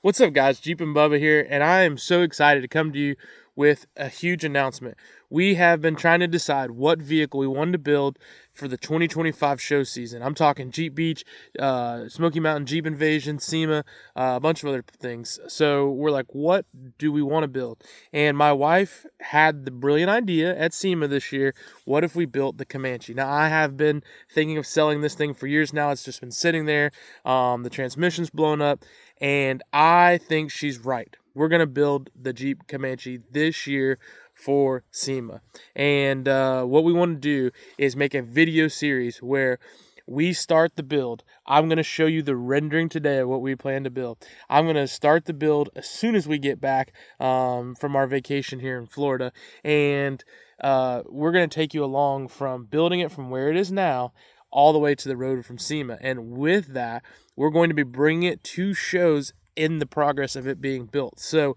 What's up, guys? Jeep and Bubba here, and I am so excited to come to you with a huge announcement. We have been trying to decide what vehicle we wanted to build for the 2025 show season. I'm talking Jeep Beach, Smoky Mountain Jeep Invasion, SEMA, a bunch of other things. So we're like, what do we want to build? And my wife had the brilliant idea at SEMA this year. What if we built the Comanche? Now, I have been thinking of selling this thing for years now. It's just been sitting there. The transmission's blown up. And I think she's right. We're going to build the Jeep Comanche this year for SEMA. And what we want to do is make a video series where we start the build. I'm going to show you the rendering today of what we plan to build. I'm going to start the build as soon as we get back from our vacation here in Florida. And we're going to take you along from building it from where it is now all the way to the road from SEMA. And with that, we're going to be bringing it to shows in the progress of it being built. So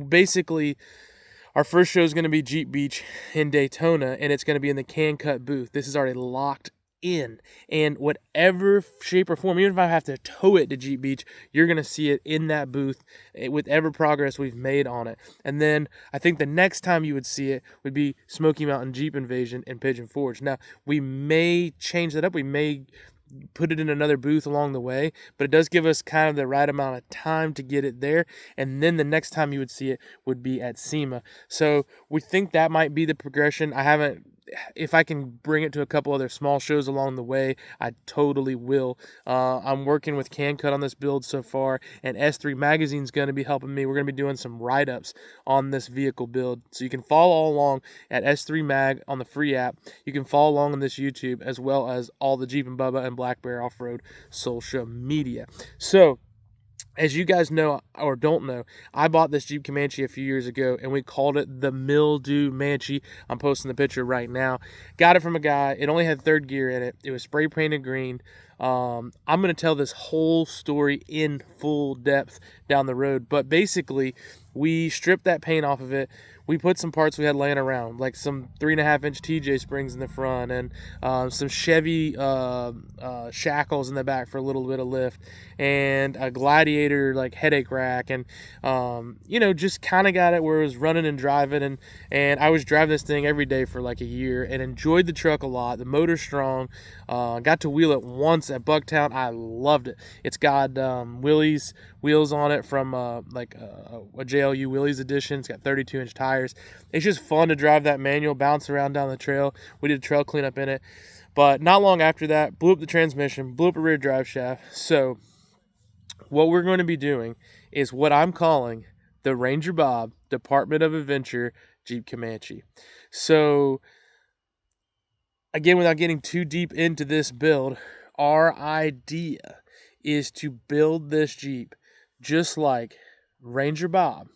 basically, our first show is going to be Jeep Beach in Daytona, and it's going to be in the Can Cut booth. This is already locked in, and whatever shape or form, even if I have to tow it to Jeep Beach, you're going to see it in that booth with every progress we've made on it. And then I think the next time you would see it would be Smoky Mountain Jeep Invasion in Pigeon Forge. Now, we may change that up. We may put it in another booth along the way, but it does give us kind of the right amount of time to get it there. And then the next time you would see it would be at SEMA. So we think that might be the progression. If I can bring it to a couple other small shows along the way, I totally will. I'm working with Can Cut on this build so far, and S3 Magazine's going to be helping me. We're going to be doing some write-ups on this vehicle build, so you can follow along at S3 Mag on the free app. You can follow along on this YouTube, as well as all the Jeep and Bubba and Black Bear Off-Road social media. So, as you guys know or don't know, I bought this Jeep Comanche a few years ago, and we called it the Mildew Manche. I'm posting the picture right now. Got it from a guy. It only had third gear in it. It was spray painted green. I'm going to tell this whole story in full depth down the road. But basically, we stripped that paint off of it. We put some parts we had laying around, like some 3.5-inch TJ springs in the front and some Chevy shackles in the back for a little bit of lift, and a Gladiator like headache rack, and just kind of got it where it was running and driving, and I was driving this thing every day for like a year and enjoyed the truck a lot. The motor's strong. Got to wheel it once at Bucktown. I loved it. It's got Willys wheels on it from a JLU Willys edition. It's got 32-inch tires. It's just fun to drive that manual, bounce around down the trail. We did trail cleanup in it. But not long after that, blew up the transmission, blew up a rear drive shaft. So what we're going to be doing is what I'm calling the Ranger Bob Department of Adventure Jeep Comanche. So again, without getting too deep into this build, our idea is to build this Jeep just like Ranger Bob,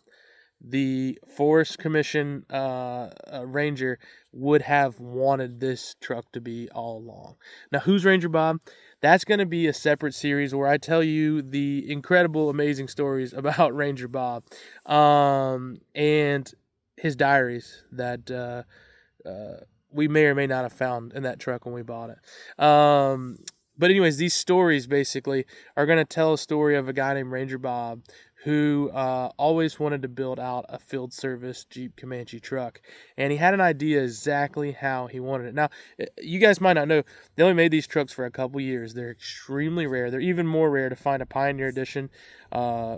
the Forest Commission Ranger, would have wanted this truck to be all along. Now, who's Ranger Bob? That's going to be a separate series where I tell you the incredible, amazing stories about Ranger Bob and his diaries that we may or may not have found in that truck when we bought it. But anyways, these stories basically are going to tell a story of a guy named Ranger Bob who always wanted to build out a field service Jeep Comanche truck. And he had an idea exactly how he wanted it. Now, you guys might not know, they only made these trucks for a couple years. They're extremely rare. They're even more rare to find a Pioneer Edition,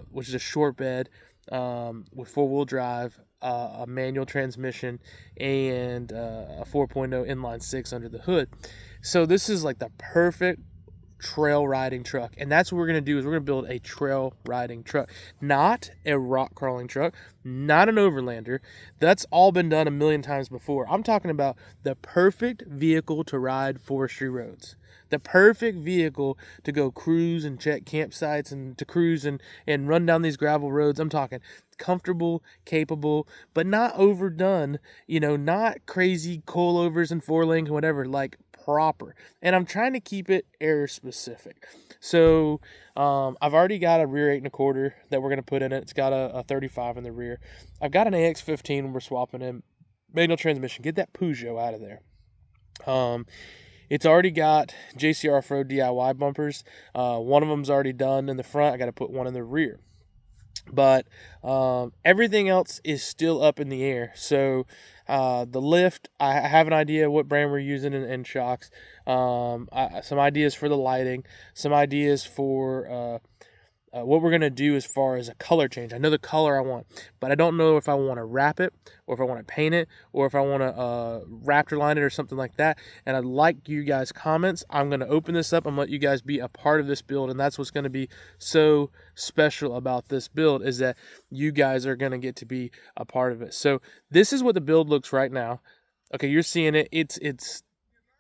which is a short bed with four-wheel drive, a manual transmission, and a 4.0 inline six under the hood. So this is like the perfect trail riding truck, and that's what we're going to do. Is we're going to build a trail riding truck, not a rock crawling truck, not an overlander. That's all been done a million times before. I'm talking about the perfect vehicle to ride forestry roads, the perfect vehicle to go cruise and check campsites, and to cruise and run down these gravel roads. I'm talking comfortable, capable, but not overdone, not crazy coilovers and four link and whatever, like proper. And I'm trying to keep it air specific. So I've already got a rear 8.25 that we're going to put in it. It's got a 35 in the rear. I've got an AX15 we're swapping in. Manual transmission. Get that Peugeot out of there. It's already got JCR Off-Road DIY bumpers. One of them's already done in the front. I got to put one in the rear. But everything else is still up in the air. So the lift, I have an idea what brand we're using in shocks. Some ideas for the lighting, some ideas for what we're going to do as far as a color change. I know the color I want, but I don't know if I want to wrap it, or if I want to paint it, or if I want to raptor line it or something like that. And I'd like you guys' comments. I'm going to open this up and let you guys be a part of this build, and that's what's going to be so special about this build, is that you guys are going to get to be a part of it. So this is what the build looks right now. Okay, you're seeing it. It's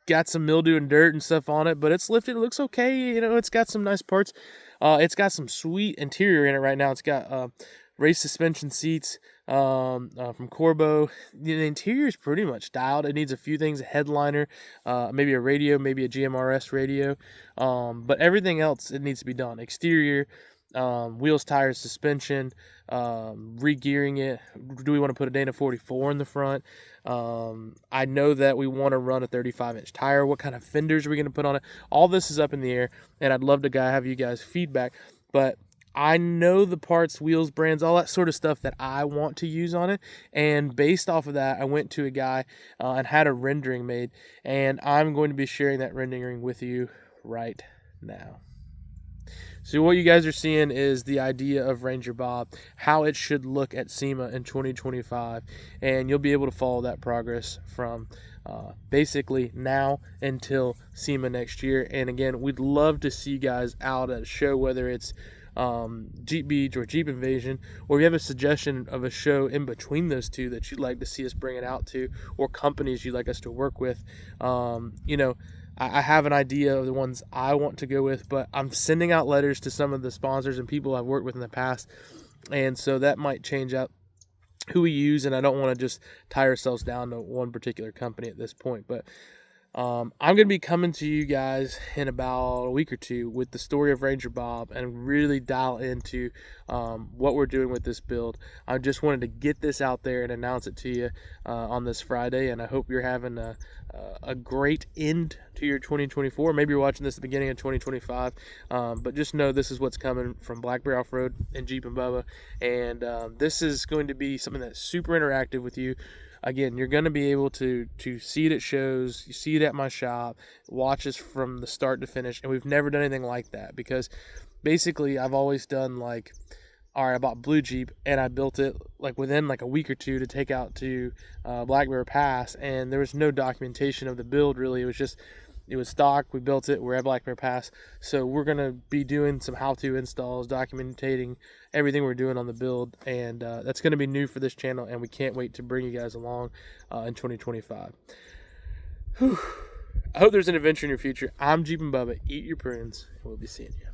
got some mildew and dirt and stuff on it, but it's lifted. It looks okay. You know, it's got some nice parts. It's got some sweet interior in it right now. It's got race suspension seats from Corbo. The interior is pretty much dialed. It needs a few things: a headliner, maybe a radio, maybe a GMRS radio. But everything else, it needs to be done. Exterior, wheels, tires, suspension, re-gearing it. Do we want to put a Dana 44 in the front? I know that we want to run a 35-inch tire. What kind of fenders are we going to put on it? All this is up in the air, and I'd love to have you guys feedback. But I know the parts, wheels, brands, all that sort of stuff that I want to use on it. And based off of that, I went to a guy and had a rendering made. And I'm going to be sharing that rendering with you right now. So what you guys are seeing is the idea of Ranger Bob, how it should look at SEMA in 2025, and you'll be able to follow that progress from basically now until SEMA next year. And again, we'd love to see you guys out at a show, whether it's Jeep Beach or Jeep Invasion, or if you have a suggestion of a show in between those two that you'd like to see us bring it out to, or companies you'd like us to work with. I have an idea of the ones I want to go with, but I'm sending out letters to some of the sponsors and people I've worked with in the past, and so that might change out who we use, and I don't want to just tie ourselves down to one particular company at this point. But I'm going to be coming to you guys in about a week or two with the story of Ranger Bob and really dial into what we're doing with this build. I just wanted to get this out there and announce it to you on this Friday, and I hope you're having a great end to your 2024. Maybe you're watching this at the beginning of 2025, but just know this is what's coming from Blackberry Off-Road and Jeep and Bubba, and this is going to be something that's super interactive with you. Again, you're going to be able to see it at shows, you see it at my shop, watch us from the start to finish, and we've never done anything like that, because basically I've always done like, all right, I bought Blue Jeep and I built it like within like a week or two to take out to Black Bear Pass, and there was no documentation of the build really. It was stock. We built it. We're at Black Bear Pass, so we're gonna be doing some how-to installs, documenting everything we're doing on the build, and that's gonna be new for this channel, and we can't wait to bring you guys along in 2025. Whew. I hope there's an adventure in your future. I'm Jeep and Bubba. Eat your prunes, and we'll be seeing you.